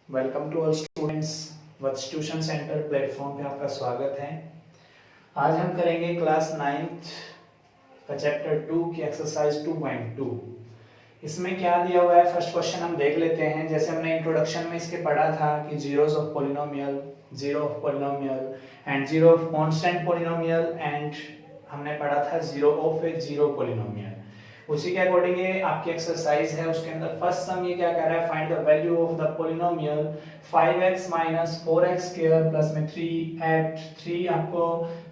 Welcome to all students. Vats tuition centre platform पे आपका स्वागत है। आज हम करेंगे क्लास 9th का चैप्टर 2 की एक्सरसाइज 2.2। इसमें क्या दिया हुआ है, फर्स्ट क्वेश्चन हम देख लेते हैं। जैसे हमने इंट्रोडक्शन में इसके पढ़ा था कि zeros of polynomial, zero of polynomial and zero of constant polynomial, and हमने पढ़ा था zero of A zero polynomial. उसी के अकॉर्डिंग ये आपकी एक्सरसाइज है। उसके अंदर फर्स्ट सम ये क्या कह रहा है, find the value of the polynomial 5x 4x square plus में 3 एट 3 आपको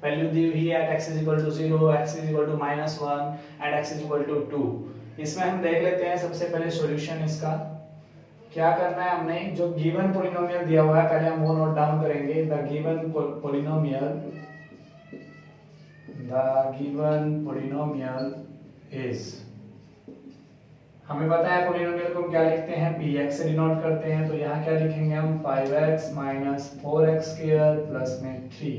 वैल्यू दी हुई है at x is equal to 0, x is equal to -1 and x is equal to 2। इसमें हम देख लेते हैं सबसे पहले सॉल्यूशन इसका क्या करना है। हमने जो गिवन पॉलिनोमियल दिया हुआ है पहले हम वो नोट डाउन करेंगे। द गिवन पॉलिनोमियल इज, हमें पता है पॉलिनोमियल को क्या लिखते हैं, px से डिनोट करते हैं। तो यहाँ क्या लिखेंगे हम 5x 4x स्क्वायर प्लस में 3।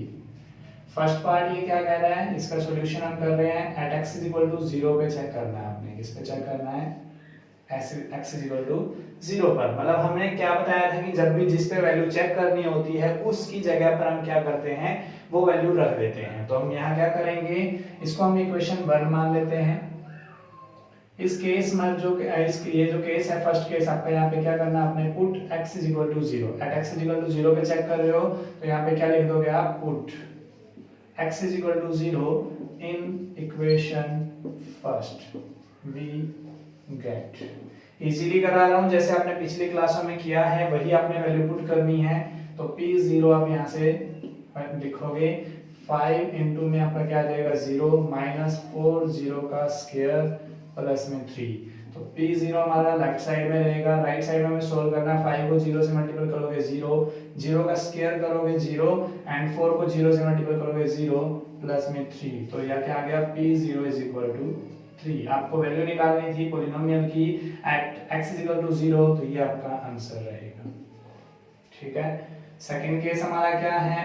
फर्स्ट पार्ट ये क्या कह रहा है, इसका सॉल्यूशन हम कर रहे हैं at x is equal to 0 पे चेक करना है। आपने किस पे चेक करना है, x इज इक्वल टू 0 पर। मतलब हमने क्या बताया था कि जब भी जिस पे वैल्यू चेक करनी होती है उसकी जगह पर हम क्या करते हैं, वो वैल्यू रख देते हैं। तो हम यहाँ क्या करेंगे, इसको हम इक्वेशन 1 मान लेते हैं। इस केस में जो ये जो केस है, फर्स्ट केस आपका, यहाँ पे क्या करना है आपने, put x is equal to 0 at x is equal to 0 पे चेक कर रहे हो। तो यहाँ पे क्या लिख दोगे आप, put x is equal to 0 in equation first we get. Easily करा रहा हूँ, जैसे आपने पिछली क्लासों में किया है वही आपने वैल्यू पुट करनी है। तो p0 आप यहाँ से लिखोगे 5 इंटू में आपका क्या आ जाएगा 0 -4 0 का स्क्वायर प्लस में 3। तो p0 हमारा लेफ्ट साइड में रहेगा, राइट साइड में हमें सोल्व करना है। 5 को 0 से मल्टीपल करोगे 0, 0 का स्क्वायर करोगे 0 एंड 4 को 0 से मल्टीपल करोगे 0 प्लस में 3। तो यह क्या आ गया, p0 इज इक्वल टू 3। आपको वैल्यू निकालनी थी पॉलिनोमियल की at x is equal to 0, तो ये आपका आंसर रहेगा। ठीक है। सेकंड केस हमारा क्या है,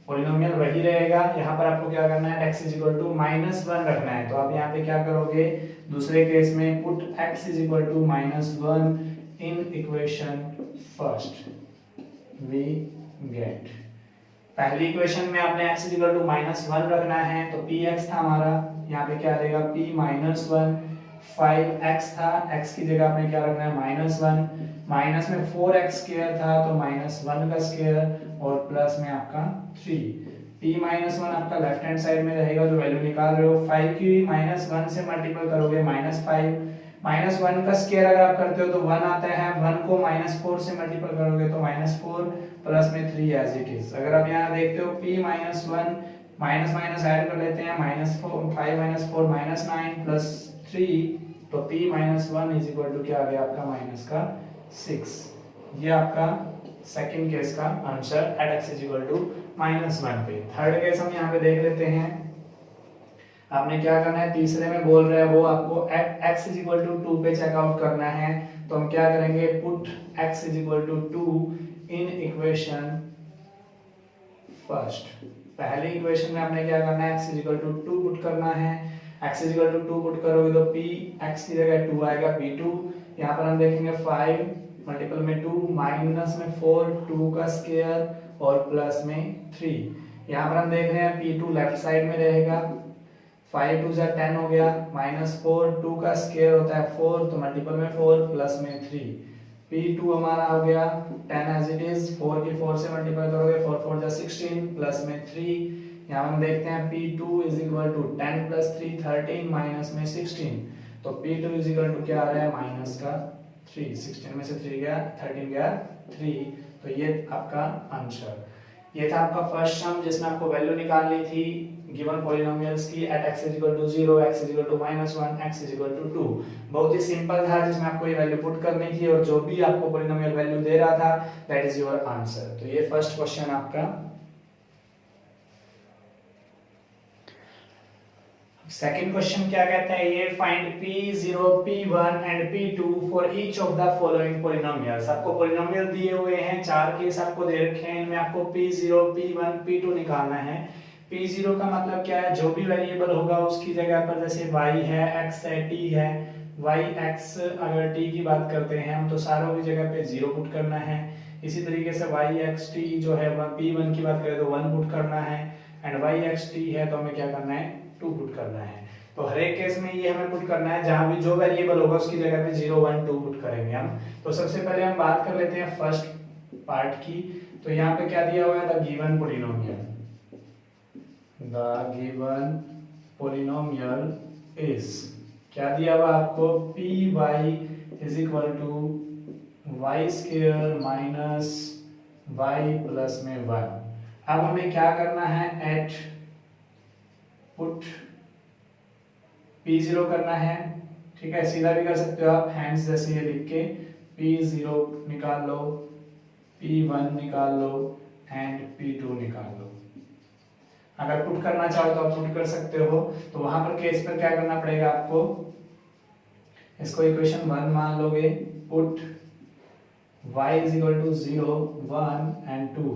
पॉलिनोमियल वही रहेगा। यहाँ पर आपको क्या करना है, x इज इक्वल टू -1 रखना है। तो आप यहाँ पे क्या करोगे, दूसरे केस में put x is equal to -1 in equation first we get. पहली इक्वेशन में आपने x इज इक्वल टू -1 रखना है। तो px था हमारा, यहाँ पे क्या रहेगा p -1, 5x था, x की जगह आपने क्या रखना है -1, माइनस में 4x स्क्वायर था तो -1 का स्क्वायर और प्लस में आपका 3। p -1 आपका लेफ्ट हैंड साइड में रहेगा जो वैल्यू निकाल रहे हो। 5 की -1 से मल्टीपल करोगे -5, -1 का स्क्वायर अगर आप करते हो तो 1 आता है, 1 को -4 से मल्टीपल करोगे तो -4 प्लस में 3 एज इट इज। अगर आप यहाँ देखते हो p -1 माइनस माइनस ऐड कर लेते हैं, -4 5 - 4 -9 प्लस 3। तो p -1 इज इक्वल टू क्या आ गया आपका -6। ये आपका सेकंड केस का answer at x is equal to -1 पे। थर्ड केस हम यहाँ पे देख लेते हैं। आपने क्या करना है, तीसरे में बोल रहे हैं वो आपको at x is equal to 2 पे चेकआउट करना है। तो हम क्या करेंगे, put x is equal to 2 in equation first. पहली इक्वेशन में आपने क्या करना है, x is equal to 2 put करना है। x is equal to 2 put करोगे तो p x की जगह 2 आएगा, p2। यहाँ पर हम देखेंगे 5 मल्टीपल में 2 माइनस में 4 2 का स्क्वायर और प्लस में 3। यहाँ पर हम देख रहे हैं p2 लेफ्ट साइड में रहेगा, 5 2 10 हो गया, -4 2 का स्क्वायर होता है 4 तो मल्टीपल में 4 प्लस में 3। p2 हमारा हो गया 10 एज इट इज, 4 की 4 से मल्टीपल करोगे 4 4 16 प्लस में 3। यहाँ हम देखते हैं p2 is equal to 10 plus 3 13 minus में 16। तो p2 इज इक्वल टू क्या आ रहा है, माइनस का 3। 16 में से 3 गया, 13 गया 3। तो ये आपका आंसर। ये था आपका फर्स्ट सम जिसमें आपको वैल्यू निकालनी थी गिवन पॉलिनोमियल्स की at x is equal to 0, x is equal to -1, x is equal to 2। बहुत ही सिंपल था, जिसमें आपको ये वैल्यू पुट करनी थी और जो भी आपको पॉलिनोमियल वैल्यू दे रहा था दैट इज योर आंसर। तो ये फर्स्ट क्वेश्चन आपका। सेकंड क्वेश्चन क्या कहता है, ये find p0 p1 and p2 for each of the following polynomials. आपको पॉलिनोमियल दिए हुए हैं, चार केस आपको दे रखे हैं, इनमें आपको p0 p1 p2 निकालना है। p0 का मतलब क्या है, जो भी वेरिएबल होगा उसकी जगह पर, जैसे y है, x है, t है, y x अगर t की बात करते हैं हम तो सारों की जगह पे 0 पुट करना है। इसी तरीके से वाई एक्स टी जो है वह P1 की बात करें तो 1 पुट करना है, एंड वाई एक्स टी है तो हमें क्या करना है 2 पुट करना है। तो हर एक केस में ये हमें पुट करना है, जहां भी जो वेरिएबल होगा उसकी जगह पे 0 1 2 पुट करेंगे हम। तो सबसे पहले हम बात कर लेते हैं फर्स्ट पार्ट की। तो यहाँ पे क्या दिया हुआ है, the given polynomial, the given polynomial is, क्या दिया हुआ आपको, p y is equal to y square minus y plus में 1। अब हमें क्या करना है, एट पुट P0 करना है, ठीक है, सीधा भी कर सकते हो आप, हैंड्स जैसे ये लिख के P0 निकाल लो, P1 निकाल लो एंड P2 निकाल लो। अगर पुट करना चाहो तो आप पुट कर सकते हो। तो वहां पर केस पर क्या करना पड़ेगा आपको, इसको इक्वेशन 1 मान लोगे, put y is equal to 0 1 and 2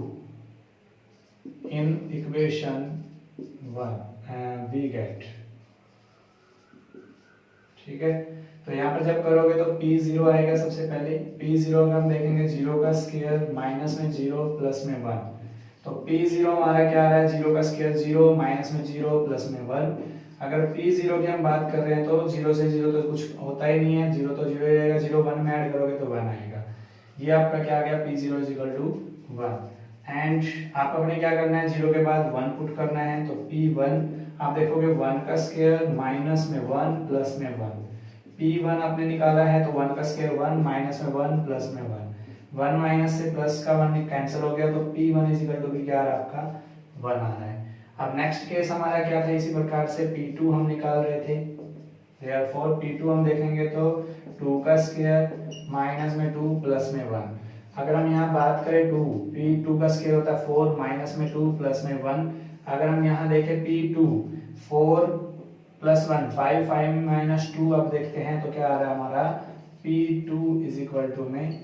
in equation 1 and we get, ठीक है। तो यहाँ पर जब करोगे तो P0 आएगा सबसे पहले, P0 का हम देखेंगे 0 का स्क्वायर माइनस में 0 प्लस में 1। तो P0 हमारा क्या आ रहा है, 0 का स्क्वायर 0 माइनस में 0 प्लस में 1। अगर P0 की हम बात कर रहे हैं तो 0 से 0 तो कुछ होता ही नहीं है, 0 तो 0 ही रहेगा, 0 1 में ऐड करोगे तो 1 आएगा। ये आपका क्या आ गया, P0 is equal to 1। And आप अपने क्या करना है, 0 के बाद 1 पुट करना है। तो P1 आप देखोगे 1 का स्क्वायर माइनस में 1 प्लस में 1। P1 आपने निकाला है तो 1 का स्क्वायर 1 माइनस में 1 प्लस में 1, 1 माइनस से प्लस का 1 कैंसिल हो गया, तो P1 इज इक्वल टू क्या आ रहा है आपका 1 आ रहा है। अब नेक्स्ट केस हमारा क्या था, इसी प्रकार से P2 हम निकाल रहे थे, देयरफॉर P2 हम देखेंगे तो 2 का स्क्वायर माइनस में 2 प्लस में 1। अगर हम यहाँ बात करें 2, P2 का स्क्वायर होता है 4 माइनस में 2 प्लस में 1। अगर हम यहाँ देखें P2 4 प्लस 1 5 5 माइनस 2 अब देखते हैं तो क्या आ रहा है हमारा, P2 इज इक्वल टू में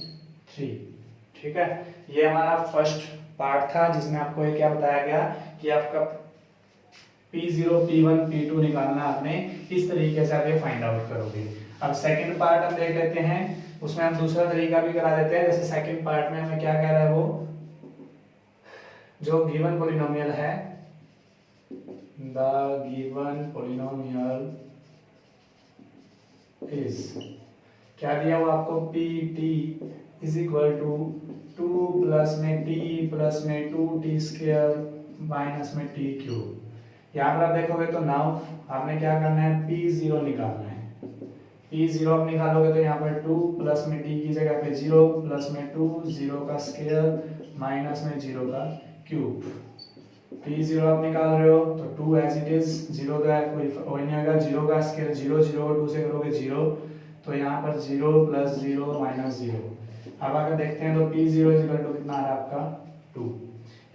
3, ठीक है। ये हमारा फर्स्ट पार्ट था जिसमें आपको ये क्या बताया गया कि आपका P0 P1 P2 निकालना, आपने इस तरीके से आप ये फाइंड आउट करोगे। अब सेकंड पार्ट हम देख लेते हैं, उसमें हम दूसरा तरीका भी करा देते हैं। जैसे सेकंड पार्ट में हमें क्या कह रहा है, वो जो गिवन पॉलिनोमियल है, the given polynomial is, क्या दिया हुआ आपको, pt is equal to 2 plus में t प्लस में 2t स्क्वायर माइनस में t क्यूब। यहाँ पर आप देखोगे तो नाउ आपने क्या करना है, P0 निकालना है। P0 आप निकालोगे तो यहाँ पर 2 प्लस में t की जगह पे 0 प्लस में 2 0 का स्क्वायर माइनस में 0 का क्यूब। P0 आप निकाल रहे हो तो 2 एज इट इज, 0 का कोई नहीं होगा, 0 का स्क्वायर 0 0 को 2 से करोगे 0, तो यहाँ पर 0 प्लस 0 माइनस 0। अब अगर देखते हैं तो P0 इज इक्वल टू कितना आ रहा है आपका 2।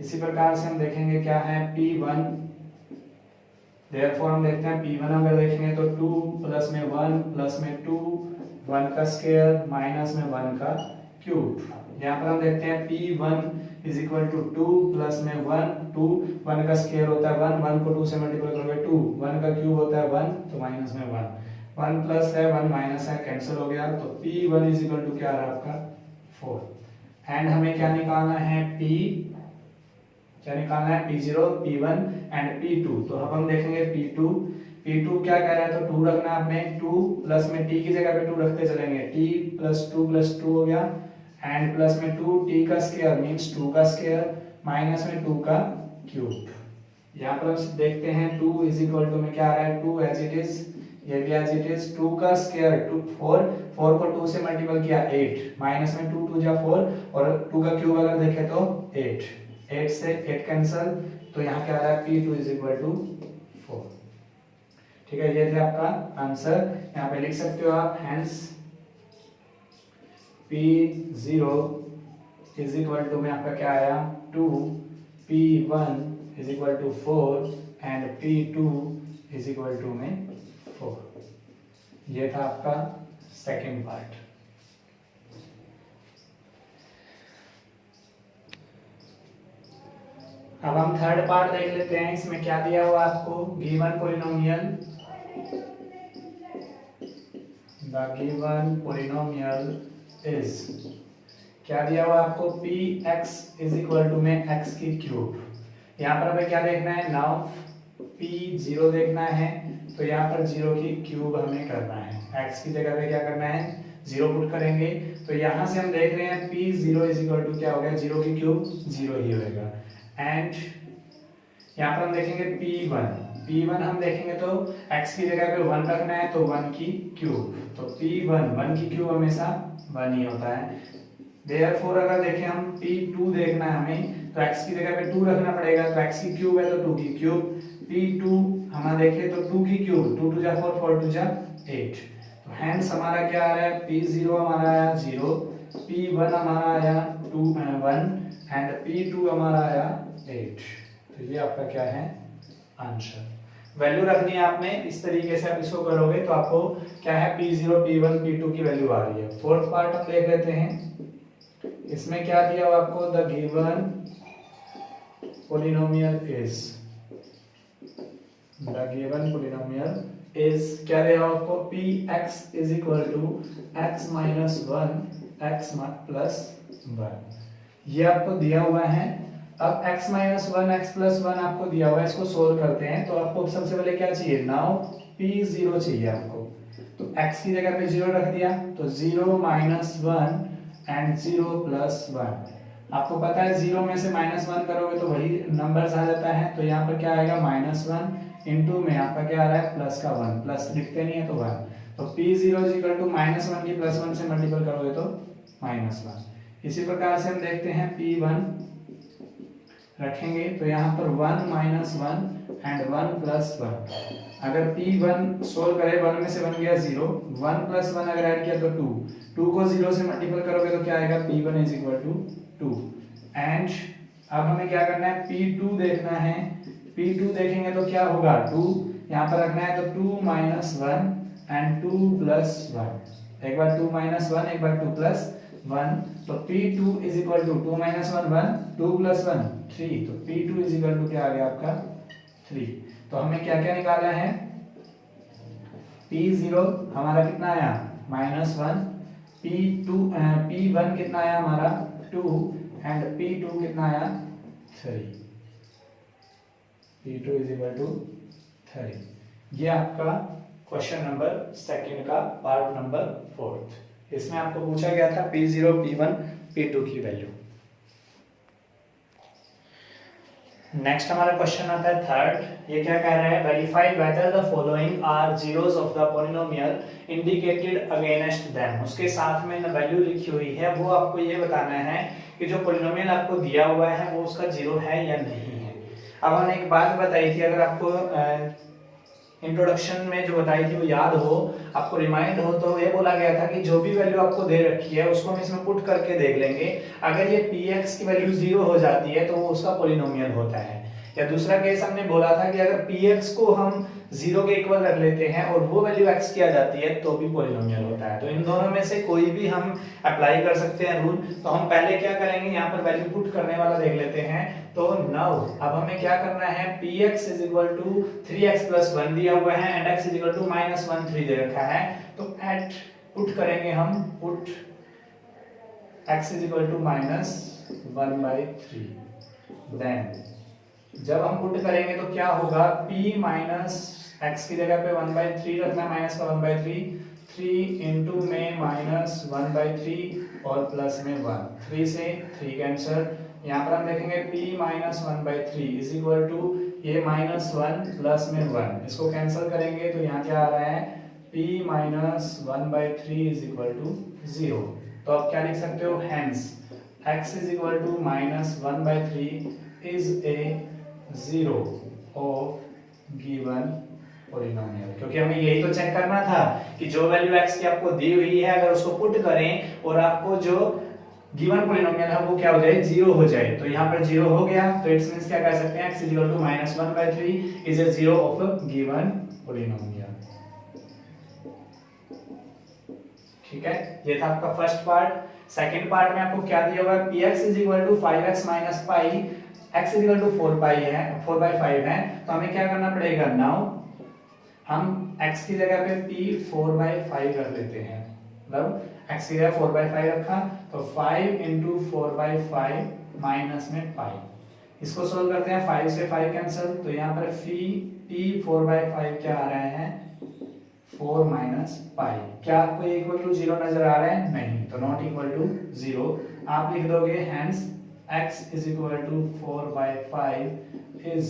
इसी प्रकार से हम देखेंगे क्या है P1, देयरफॉर हम देखते हैं P1 अगर देखेंगे तो 2 प्लस में 1 प्लस में 2 1 का स्क्वायर माइनस में 1 का क्यूब। यहाँ पर हम देखते हैं P1 is equal to 2 plus में 1 2 1 का स्क्वायर होता है 1 1 को 2 से मल्टीप्लाई करोगे 2 1 का क्यूब होता है 1, तो माइनस में 1 1 प्लस है 1 माइनस है, कैंसिल हो गया। तो P1 इज इक्वल टू क्या आ रहा है आपका 4। एंड हमें क्या निकालना है, क्या निकालना है, P0 P1 एंड P2। तो अब हम देखेंगे P2 क्या कह रहा है, तो 2 रखना है आपने, 2 प्लस में t की जगह पे 2 रखते चलेंगे, t प्लस 2 हो गया, एंड प्लस में 2 t का स्क्वायर मींस 2 का स्क्वायर माइनस में 2 का क्यूब। यहाँ पर हम देखते हैं 2 इज इक्वल टू में क्या आ रहा है, 2 एज इट इज, ये भी एज इट इज, 2 का स्क्वायर 4 को 2 से मल्टीपल किया 8 माइनस में 2 2 जा 4 और 2 का क्यूब अगर देखें तो 8 से 8 कैंसिल, तो यहाँ क्या आ रहा है P2 इज इक्वल टू 4, ठीक है। ये थे आपका आंसर, यहाँ पे लिख सकते हो आप, hence P0 is equal to में आपका क्या आया 2, P1 is equal to 4 and P2 is equal to में 4। ये था आपका सेकंड पार्ट। अब हम थर्ड पार्ट देख लेते हैं। इसमें क्या दिया हुआ आपको, given polynomial, the given polynomial is, क्या दिया हुआ आपको p x is equal to में एक्स की क्यूब। यहाँ पर हमें क्या देखना है, नाउ पी जीरो देखना है, तो यहाँ पर जीरो की क्यूब हमें करना है, एक्स की जगह पे क्या करना है जीरो पुट करेंगे। तो यहाँ से हम देख रहे हैं p zero is equal to क्या हो गया, जीरो की क्यूब जीरो ही होगा। एंड यहाँ पर हम देखेंगे P1 हम देखेंगे तो x की जगह पे 1 रखना है, तो 1 की क्यूब, तो P1 1 की क्यूब हमेशा 1 ही होता है। देयरफॉर अगर देखें हम P2 देखना है हमें, तो x की जगह पे 2 रखना पड़ेगा, तो x की क्यूब है तो 2 की क्यूब, P2 हम देखें तो 2 की क्यूब, 2 2 जा 4 4 2 जा 8, तो हेंस हमारा क्या आ रहा है, P0 हमारा आया 0, P1 हमारा आया 2 1 एंड P2 हमारा आया 8। तो ये आपका क्या है आंसर। वैल्यू रखनी है आपने, इस तरीके से आप इसको करोगे तो आपको क्या है P0 P1 P2 की वैल्यू आ रही है। फोर्थ पार्ट हम देख लेते हैं, इसमें क्या दिया हुआ आपको, द गिवन पोलिनोमियल इज क्या दिया हुआ आपको, Px is equal to x minus 1 x plus 1, ये आपको दिया हुआ है। अब x माइनस 1 x प्लस 1 आपको दिया हुआ है, इसको सोल्व करते हैं। तो आपको सबसे पहले क्या चाहिए, नाउ P0 चाहिए आपको, तो x की जगह पे 0 रख दिया, तो 0 माइनस 1 एंड 0 प्लस 1। आपको पता है 0 में से माइनस 1 करोगे तो वही नंबर्स आ जाता है, तो यहाँ पर क्या आएगा माइनस 1 इंटू में आपका क्या आ रहा है प्लस का 1, प्लस लिखते नहीं है तो 1, तो P0 is equal to minus 1 की प्लस 1 से मल्टीपल करोगे तो माइनस 1। इसी प्रकार से हम देखते हैं P1 रखेंगे, तो यहाँ पर 1 माइनस 1 एंड 1 प्लस 1। अगर P1 सोल्व करें, 1 में से 1 गया 0, 1 प्लस 1 अगर ऐड किया तो 2, 2 को 0 से मल्टीपल करोगे तो क्या आएगा, P1 is equal to 2। And अब हमें क्या करना है, P2 देखना है। P2 देखेंगे तो क्या होगा, 2 यहाँ पर रखना है, तो 2 माइनस 1 एंड 2 प्लस 1, एक बार 2 माइनस 1 एक बार 2 प्लस 1, तो P2 is equal to 2 minus 1 1, 2 plus 1 3, तो P2 इज इक्वल टू क्या आ गया आपका 3। तो हमने क्या क्या निकाला है, P0 हमारा कितना आया माइनस 1, P1 कितना आया हमारा 2 एंड P2 कितना आया 3, P2 इज इक्वल टू 3। ये आपका क्वेश्चन नंबर सेकंड का पार्ट नंबर 4। इसमें आपको पूछा गया था P0 P1 P2 की वैल्यू। नेक्स्ट हमारा क्वेश्चन आता है थर्ड। ये क्या कह रहा है, verify whether the following are zeros of the polynomial indicated against them. उसके साथ में वैल्यू लिखी हुई है, वो आपको ये बताना है कि जो पॉलिनोमियल आपको दिया हुआ है वो उसका जीरो है या नहीं है। अब हमने एक बात बताई थी, अगर आपको इंट्रोडक्शन में जो बताई थी वो याद हो, आपको रिमाइंड हो, तो ये बोला गया था कि जो भी वैल्यू आपको दे रखी है उसको हम इसमें पुट करके देख लेंगे। अगर ये px की वैल्यू 0 हो जाती है तो वो उसका पॉलिनोमियल होता है। या दूसरा केस हमने बोला था कि अगर px को हम 0 के इक्वल रख लेते हैं और वो वैल्यू x की आ जाती है तो भी पॉलिनोमियल होता है। तो इन दोनों में से कोई भी हम अप्लाई कर सकते हैं रूल। तो हम पहले क्या करेंगे, यहाँ पर वैल्यू पुट करने वाला देख लेते हैं। तो नाउ अब हमें क्या करना है, px is equal to 3x plus 1 दिया हुआ है and x is equal to minus 1 3 दे रखा है। तो एट पुट करेंगे हम, put x is equal to minus 1/3। Then जब हम पुट करेंगे तो क्या होगा, p माइनस x की जगह पे 1/3 रखना, माइनस का 1/3, 3 इंटू में माइनस 1/3 और प्लस में 1, 3 से 3 कैंसिल। यहाँ पर हम देखेंगे p minus 1/3 is equal to ये माइनस 1 प्लस में 1, इसको कैंसिल करेंगे तो यहाँ क्या आ रहा है, p minus 1/3 is equal to 0। तो आप क्या लिख सकते हो, hence x is equal to minus 1/3 is a 0 of given polynomial. क्योंकि हमें यही तो चेक करना था कि जो वैल्यू x की आपको दी हुई है अगर उसको पुट करें और आपको जो गिवन पॉलिनोमियल है वो क्या हो जाए, 0 हो जाए। तो यहाँ पर 0 हो गया, तो इट्स मींस क्या कह सकते हैं, x is equal to minus 1/3 is a 0 of given polynomial. ठीक है, ये था आपका फर्स्ट पार्ट। सेकंड पार्ट में आपको क्या दिया हुआ है, px is equal to 5x minus pi, x is equal to 4/5 है। तो हमें क्या करना पड़ेगा, नाउ हम x की जगह पे p 4/5 रख लेते हैं। मतलब x की जगह 4/5 रखा, तो 5 इंटू 4/5 माइनस में पाई। इसको सोल्व करते हैं, 5 से 5 कैंसिल, तो यहाँ पर p 4/5 क्या आ रहे हैं 4 माइनस पाई। क्या आपको इक्वल टू 0 नजर आ रहा है? नहीं, तो नॉट इक्वल टू 0 आप लिख दोगे। Hence x is equal to 4/5 is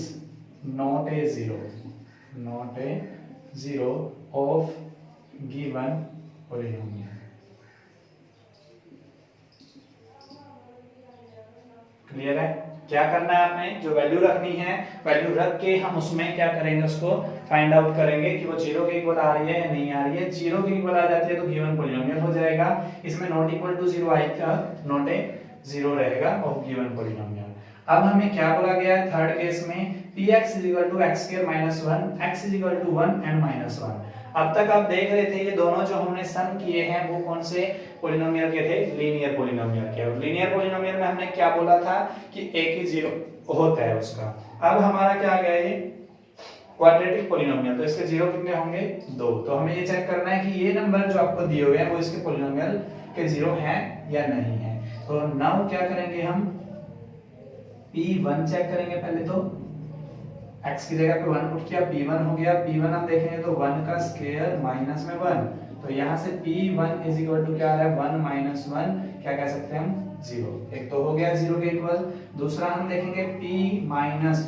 not a 0, not a 0 of given polynomial. Clear है? क्या करना है आपने, जो वैल्यू रखनी है वैल्यू रख के हम उसमें क्या करेंगे, उसको फाइंड आउट करेंगे कि वो 0 के इक्वल आ रही है या नहीं आ रही है। 0 के इक्वल आ जाती है तो गिवन पॉलिनोमियल हो जाएगा। इसमें नॉट इक्वल टू 0 आएगा, नॉट ए 0 रहेगा ऑफ गिवन पॉलिनोमियल। अब हमें क्या बोला गया है थर्ड केस में, px x² - 1 x 1 and -1। अब तक आप देख रहे थे ये दोनों जो हमने सम किए हैं वो कौन से पॉलिनोमियल के थे, लीनियर पॉलिनोमियल के। और लीनियर पॉलिनोमियल में हमने क्या बोला था कि एक ही 0 होता है उसका। अब हमारा क्या आ गया ये क्वाड्रेटिक पॉलिनोमियल, तो इसके 0 कितने होंगे 2। तो हमें ये चेक करना है कि ये नंबर जो आपको दिए हुए हैं वो इसके पॉलिनोमियल के 0 हैं या नहीं है। तो नाउ क्या करेंगे हम, p1 चेक करेंगे पहले। तो x की जगह पे 1 पुट किया, p1 हो गया। p1 हम देखेंगे तो 1 का स्क्वायर माइनस में 1, तो यहाँ से p1 इज इक्वल टू क्या आ रहा है 1 माइनस 1, क्या कह सकते हैं हम 0। एक तो हो गया 0 के इक्वल। दूसरा हम देखेंगे p माइनस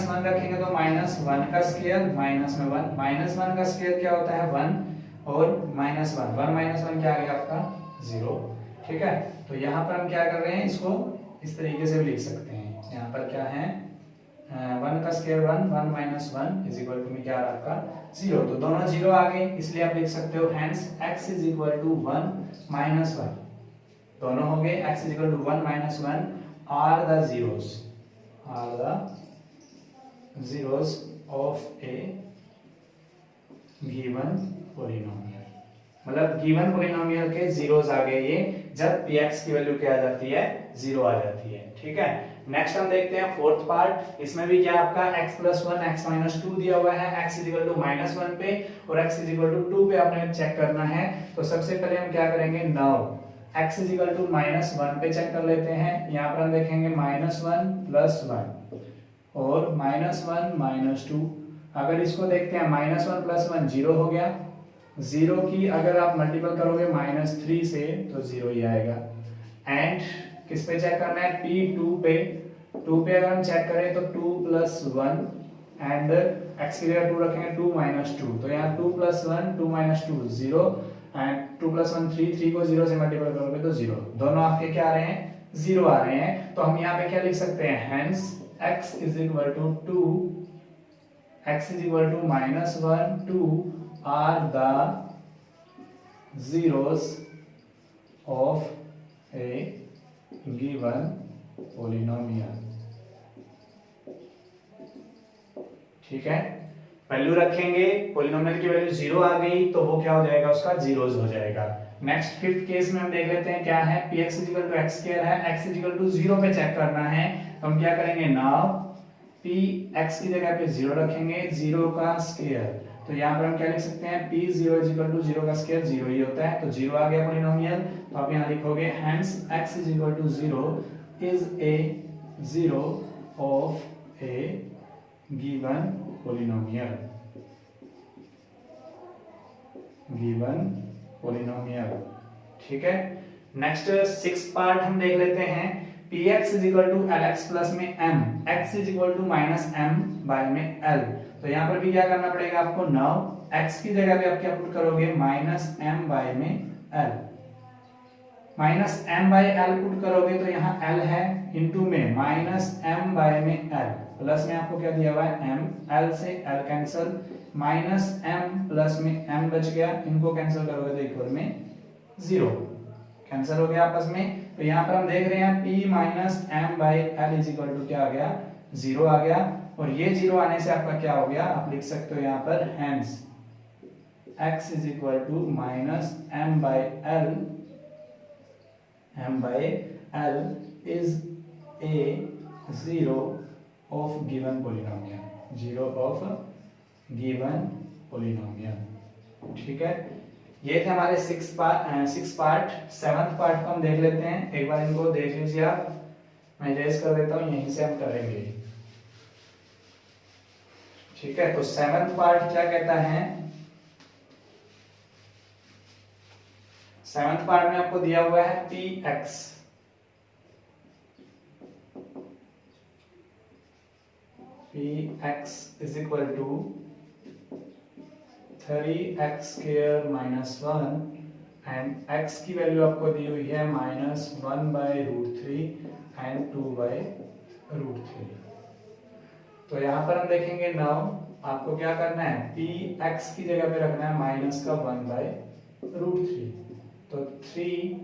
1 रखेंगे तो माइनस 1 का स्क्वायर माइनस में 1, माइनस 1 का स्क्वायर क्या होता है 1 और माइनस 1, 1 माइनस 1 क्या आ गया आपका 0। ठीक है, तो यहाँ पर हम क्या कर रहे हैं, इसको इस तरीके से भी लिख सकते हैं। यहाँ पर क्या है 1 का square 1, 1 minus 1 is equal to में क्या आ रहा है आपका 0। तो दोनों 0 आ गए, इसलिए आप लिख सकते हो hence x is equal to 1 minus 1, दोनों हो गए x is equal to 1 minus 1 are the zeros of a given polynomial। मतलब गिवन पॉलिनोमियल के जीरोस आ गए ये जब px की वैल्यू क्या आ जाती है 0 आ जाती है। ठीक है, नेक्स्ट हम देखते हैं फोर्थ पार्ट। इसमें भी क्या आपका x + 1 x - 2 दिया हुआ है, x = -1 पे और x = 2 पे आपने चेक करना है। तो सबसे पहले हम क्या करेंगे, नाउ x = -1 पे चेक कर लेते हैं। यहाँ पर हम देखेंगे -1 + 1 और -1 - 2। अगर इसको देखते हैं -1 + 1 0 हो गया, 0 की अगर आप मल्टीपल करोगे -3 से तो 0 ही आएगा। एंड किस पे चेक करना है, p2 पे। 2 पे अगर हम चेक करें तो 2 + 1 एंड x की जगह 2 रखेंगे 2 - 2, तो यहाँ 2 + 1 2 - 2 0 एंड 2 + 1 3, 3 को 0 से मल्टीपल करोगे तो 0। दोनों आपके क्या आ रहे हैं 0 आ रहे हैं। तो हम यहाँ पे क्या लिख सकते हैं, hence x = 2 x = -1 2 are the zeros of a given polynomial। ठीक है, वैल्यू रखेंगे, पॉलिनोमियल की वैल्यू 0 आ गई तो वो क्या हो जाएगा, उसका जीरोस हो जाएगा। नेक्स्ट फिफ्थ केस में हम देख लेते हैं क्या है, px = x² है, x = 0 पे चेक करना है। तो हम क्या करेंगे, नाउ p x की जगह पे 0 रखेंगे, 0 का स्क्वायर। तो यहाँ पर हम क्या लिख सकते हैं, p0 = 0 का स्क्वायर 0 ही होता है, तो 0 आ गया पॉलिनोमियल। तो आप यहाँ लिखोगे hence x = 0 is a 0 of A given polynomial. ठीक है, नेक्स्ट सिक्स्थ पार्ट हम देख लेते हैं। px = lx प्लस में m, x = -m बाय में l। तो यहाँ पर भी क्या करना पड़ेगा आपको, नाउ x की जगह पे आप क्या पुट करोगे -m बाय में l, -m by l put करोगे तो यहाँ l है इनटू में -m बाय में l, प्लस में आपको क्या दिया हुआ है m, l से l कैंसिल, -m प्लस में m बच गया, इनको कैंसिल करोगे तो इक्वल में 0 कैंसिल हो गया आपस में। तो यहाँ पर हम देख रहे हैं p -m by l is equal to क्या आ गया 0 आ गया। और ये 0 आने से आपका क्या हो गया, आप लिख सकते हो यहाँ पर hence x = -m by l is a 0 of given polynomial, 0 of given polynomial. ठीक है, ये थे हमारे 6 पार्ट। 7th पार्ट को हम देख लेते हैं, एक बार इनको देख लीजिए आप, मैं इरेज कर देता हूँ, यहीं से हम करेंगे। ठीक है, तो 7th पार्ट क्या कहता है? 7th पार्ट में आपको दिया हुआ है px, px is equal to 3x square minus 1 and x की वैल्यू आपको दी हुई है -1/√3 एंड 2/√3। तो यहाँ पर हम देखेंगे नाउ आपको क्या करना है, px की जगह पे रखना है माइनस का 1/√3, तो 3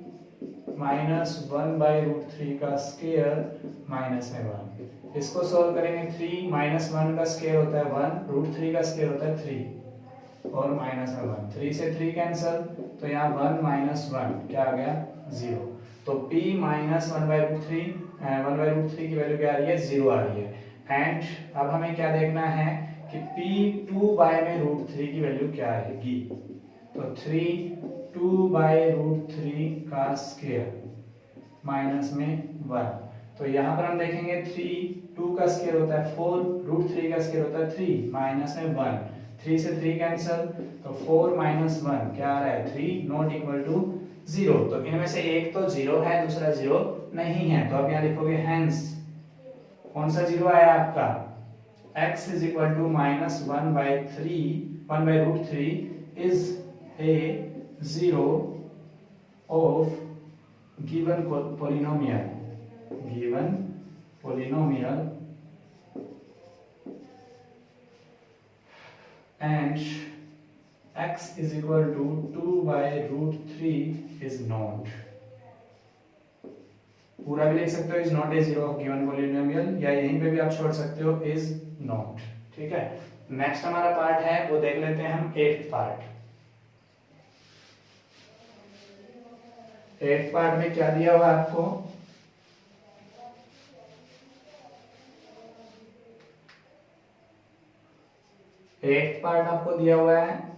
माइनस 1/√3 का स्क्वायर माइनस में 1। इसको सॉल्व करेंगे, 3 माइनस 1 का स्क्वायर होता है 1, √3 का स्क्वायर होता है 3 और माइनस में 1, 3 से 3 कैंसल, तो यहाँ 1 माइनस 1 क्या आ गया 0। तो p माइनस 1/√3 की वैल्यू क्या आ रही है 0 आ रही है। एंड अब हमें क्या देखना है कि p 2/√3 की वैल्यू क्या आएगी, तो 3 2/√3 का स्क्वायर माइनस में 1, तो यहाँ पर हम देखेंगे 3 2 का स्क्वायर होता है 4, √3 का स्क्वायर होता है 3 माइनस में 1, 3 से 3 कैंसल, तो 4 माइनस 1 क्या आ रहा है 3, नॉट इक्वल टू 0। तो इनमें से एक तो 0 है, दूसरा 0 नहीं है, तो आप यहाँ लिखोगे हैंस कौन सा 0 आया आपका, x is equal to -1/√3 is a 0 of given polynomial and x is equal to 2/√3 is not, पूरा भी लिख सकते हो is not a 0 of given polynomial, या यहीं पे भी आप छोड़ सकते हो इज नॉट। ठीक है, नेक्स्ट हमारा पार्ट है वो देख लेते हैं हम 8th पार्ट। 8th पार्ट में क्या दिया हुआ है आपको, एट्थ पार्ट आपको दिया हुआ है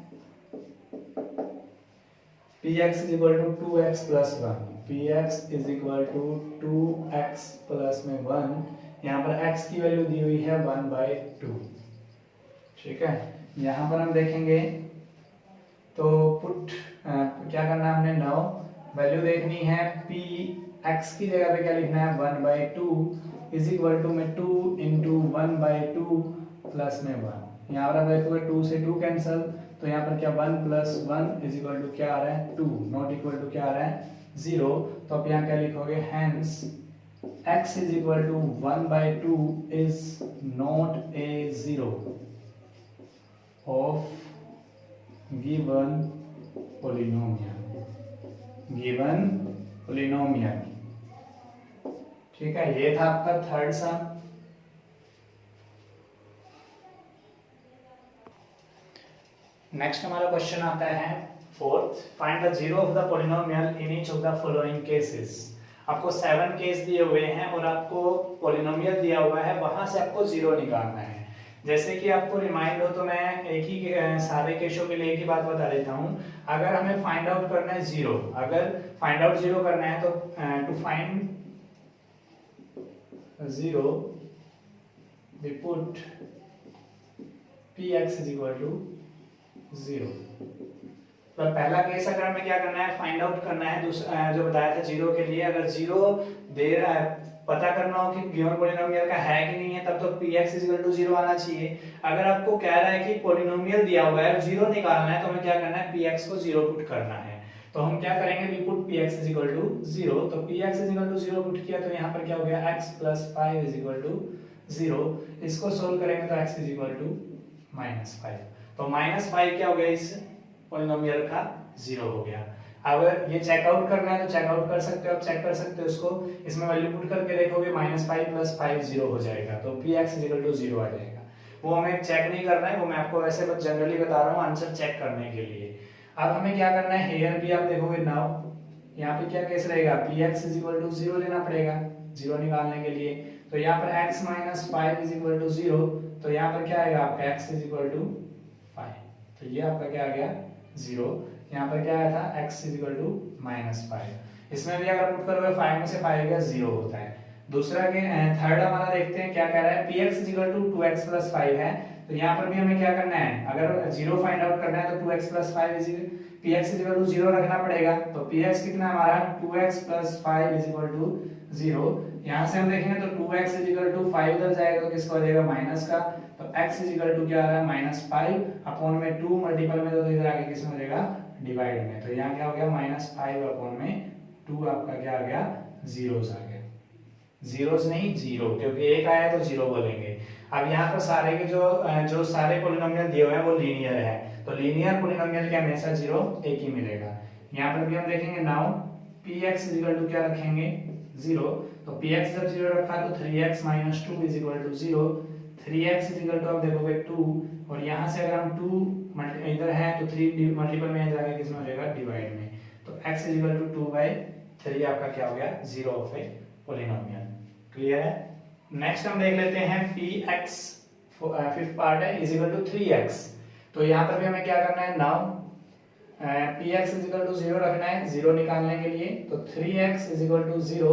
px is equal to 2x plus 1, px is equal to 2x plus में 1, यहाँ पर x की वैल्यू दी हुई है 1/2। ठीक है, यहाँ पर हम देखेंगे तो पुट क्या करना है हमने, नाउ वैल्यू देखनी है px की जगह पे क्या लिखना है 1/2 इज इक्वल टू में 2 इंटू 1/2 प्लस में 1, यहाँ पर आप देखोगे 2 से 2 कैंसल, तो यहाँ पर क्या 1 प्लस 1 इज इक्वल टू क्या आ रहा है 2, नॉट इक्वल टू क्या आ रहा है 0। तो आप यहाँ क्या लिखोगे, hence x is equal to 1/2 is not a 0 of given polynomial. ठीक है, ये था आपका थर्ड सम। नेक्स्ट हमारा क्वेश्चन आता है 4th, find the zero of the polynomial in each of the following cases. आपको 7 केस दिए हुए हैं और आपको पॉलिनोमियल दिया हुआ है, वहां से आपको जीरो निकालना है। जैसे कि आपको रिमाइंड हो तो मैं एक ही सारे केसों के लिए एक ही बात बता देता हूं। अगर हमें फाइंड आउट करना है जीरो, अगर फाइंड आउट जीरो करना है तो to find zero we put px is equal to 0। तो पहला केस अगर हमें क्या करना है, फाइंड आउट करना है, दूसरा जो बताया था जीरो के लिए, अगर जीरो दे रहा है, पता करना हो कि गिवन पॉलिनोमियल का है कि नहीं है, तब तो px इज इक्वल टू 0 आना चाहिए। अगर आपको कह रहा है कि पॉलिनोमियल दिया हुआ है, जीरो निकालना है, तो हमें क्या करना है, px को 0 पुट करना है। तो हम क्या करेंगे, we put px is equal to 0। तो px is equal to 0 put किया, तो यहाँ पर क्या हो गया, x plus 5 is equal to 0। इसको सोल्व करेंगे तो x इज इक्वल टू -5, तो -5 क्या हो गया, इस पॉलिनोमियल का 0 हो गया। अगर ये चेकआउट करना है तो चेकआउट कर सकते हो, आप चेक कर सकते हो इसको, इसमें वैल्यू पुट करके देखोगे -5 प्लस 5 0 हो जाएगा, तो px इज इक्वल टू 0 आ जाएगा। वो हमें चेक नहीं करना है, वो मैं आपको वैसे बस जनरली बता रहा हूँ आंसर चेक करने के लिए। अब हमें क्या करना है, हेयर भी आप देखोगे नाउ, यहाँ पे क्या केस रहेगा, px इज इक्वल टू 0 लेना पड़ेगा 0 निकालने के लिए। तो यहाँ पर x minus 5 is equal to 0, तो यहाँ पर क्या आएगा आपका x इज इक्वल टू 5, तो ये आपका क्या आ गया 0। यहाँ पर क्या आया था x -5। इसमें भी अगर पुट करोगे 5 में से 5 गया 0 होता है। दूसरा के थर्ड हमारा देखते हैं क्या कह रहा है, px 2x + 5 है। तो यहाँ पर भी हमें क्या करना है, अगर 0 फाइंड आउट करना है तो 2x + 5 px 0 रखना पड़ेगा। तो px कितना हमारा 2x + 5 0। यहाँ से हम देखेंगे तो 2x 5 उधर जाएगा तो किसका हो जाएगा माइनस का। तो x क्या आ रहा है -5 अपॉन में 2 मल्टीपल में तो इधर आगे किसमें हो जाएगा डिवाइड में। तो यहाँ क्या हो गया -5 अपॉन में 2 आपका क्या आ गया जीरोस आ गया। जीरोस नहीं 0, क्योंकि एक आया तो 0 बोलेंगे। अब यहाँ पर सारे के जो सारे पॉलिनोमियल दिए हुए हैं वो लीनियर है, तो लीनियर पॉलिनोमियल के हमेशा 0 एक ही मिलेगा। यहाँ पर भी हम देखेंगे नाउ px क्या रखेंगे 0। तो px जब 0 रखा तो 3x - 2 0। 3x आप देखोगे 2, और यहाँ से अगर हम 2 इधर है तो 3 मल्टीपल में जाएगा किसमें हो जाएगा डिवाइड में। तो x 2/3 आपका क्या हो गया 0 ऑफ ए पॉलिनोमियल। क्लियर है। नेक्स्ट हम देख लेते हैं px फिफ्थ पार्ट है = 3x। तो यहाँ पर भी हमें क्या करना है नाउ px 0 रखना है 0 निकालने के लिए। तो 3x 0,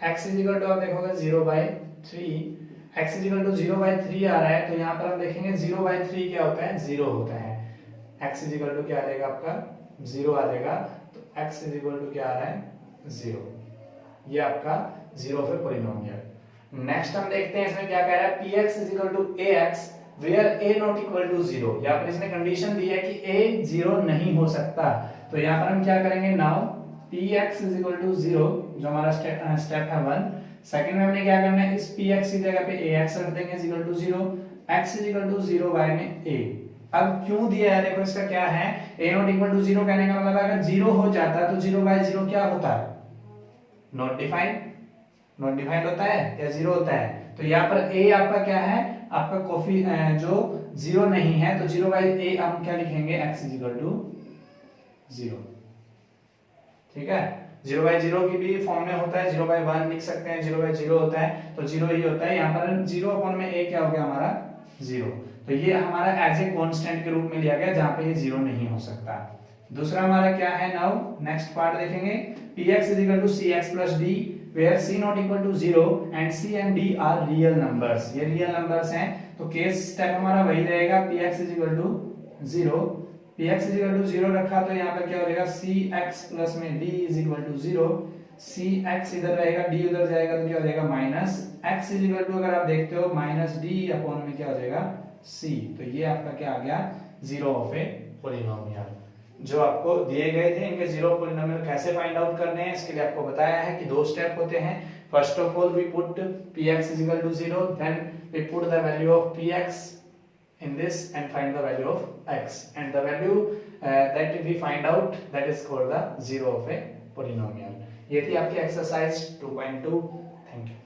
x आप देखोगे 0/3, x 0/3 आ रहा है। तो यहाँ पर हम देखेंगे 0/3 क्या होता है 0 होता है। x क्या आ जाएगा आपका 0 आ जाएगा। तो x क्या आ रहा है 0, ये आपका 0 पे पॉलिनोमियल। नेक्स्ट हम देखते हैं इसमें क्या कह रहा है px ax where a not equal to 0। यहाँ पर इसने कंडीशन दी है कि a 0 नहीं हो सकता। तो यहाँ पर हम क्या करेंगे नाउ px 0 जो हमारा स्टेप है 1। सेकंड में हमने क्या करना है इस px की जगह पे ax रख देंगे 0 x 0 y में a। अब क्यों दिया है देखो इसका क्या है, a not equal to 0 कहने का मतलब अगर 0 हो जाता तो 0/0 क्या होता है नॉट डिफाइंड होता है या 0 होता है। तो यहाँ पर a आपका क्या है आपका कॉफी जो 0 नहीं है, तो 0/a हम क्या लिखेंगे x 0। ठीक है, 0/0 की भी फॉर्म में होता है, 0/1 लिख सकते हैं, 0/0 होता है तो 0 ही होता है। यहाँ पर 0 अपॉन में a क्या हो गया हमारा 0। तो ये हमारा एज ए कांस्टेंट के रूप में लिया गया जहाँ पे ये 0 नहीं हो सकता। दूसरा हमारा क्या है नाउ नेक्स्ट पार्ट देखेंगे px cx + d where c not equal to 0 and c and d are real numbers। ये रियल नंबर्स हैं। तो केस स्टेप हमारा वही रहेगा px 0, px 0 रखा तो यहाँ पर क्या हो जाएगा cx प्लस में d 0। cx इधर रहेगा d उधर जाएगा तो क्या हो जाएगा -x अगर आप देखते हो -d अपॉन में क्या हो जाएगा c। तो ये आपका क्या आ गया 0 ऑफ ए पॉलिनोमियल। जो आपको दिए गए थे इनके 0 पॉलिनोमियल कैसे फाइंड आउट करने हैं इसके लिए आपको बताया है कि 2 स्टेप होते हैं। First of all we put px 0, then we put the value of px in this and find the value of x, and the value that we find out that is called the 0 of a polynomial। ये थी आपकी exercise 2.2। Thank you.